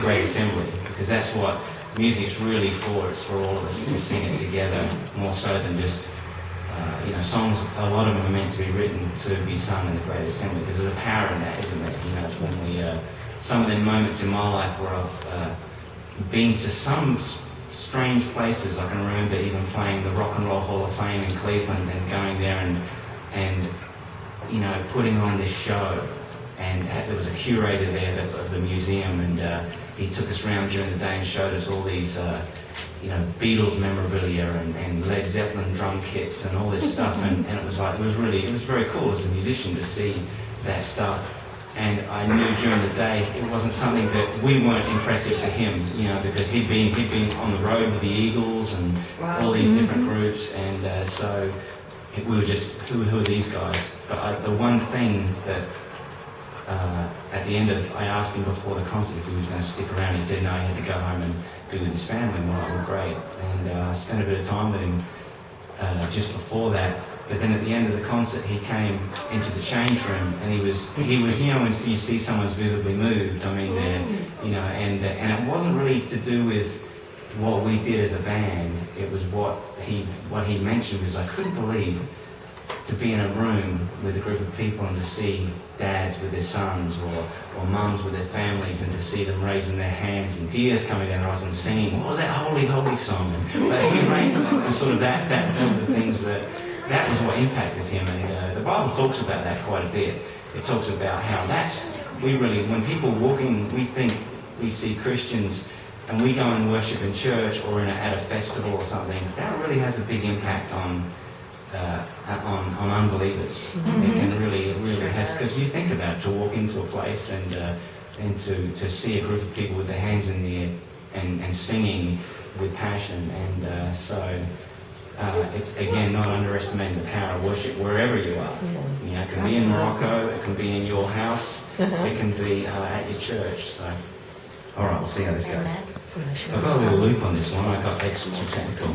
great assembly, because that's what music's really for. It's for all of us to sing it together, more so than just songs. A lot of them are meant to be written to be sung in the great assembly, because there's a power in that, isn't there? It's when we some of the moments in my life where I've been to some strange places. I can remember even playing the Rock and Roll Hall of Fame in Cleveland and going there and putting on this show. And there was a curator there of the museum, and he took us around during the day and showed us all these, Beatles memorabilia and Led Zeppelin drum kits and all this stuff. And it was very cool as a musician to see that stuff. And I knew during the day it wasn't something that we weren't impressive to him, because he'd been on the road with the Eagles and all these different groups, and so we were just, who are these guys? But the one thing that at the end I asked him before the concert if he was going to stick around. He said no, he had to go home and be with his family. And we're like, well, great. And I spent a bit of time with him just before that. But then at the end of the concert, he came into the change room, and he was, when you see someone's visibly moved, and it wasn't really to do with what we did as a band. It was what he mentioned was, I couldn't believe to be in a room with a group of people and to see dads with their sons or mums with their families, and to see them raising their hands and tears coming down their eyes and singing, what was that holy, holy song? And sort of that one of the things that was what impacted him. And the Bible talks about that quite a bit. It talks about how when people walk in, we think we see Christians and we go and worship in church or at a festival or something. That really has a big impact on unbelievers. Mm-hmm. It can really has, because you think about it, to walk into a place and to see a group of people with their hands in the air and singing with passion, and so it's again not underestimating the power of worship wherever you are. It can be in Morocco, it can be in your house, it can be at your church. So, all right, we'll see how this goes. I've got a little loop on this one. I got extra technical.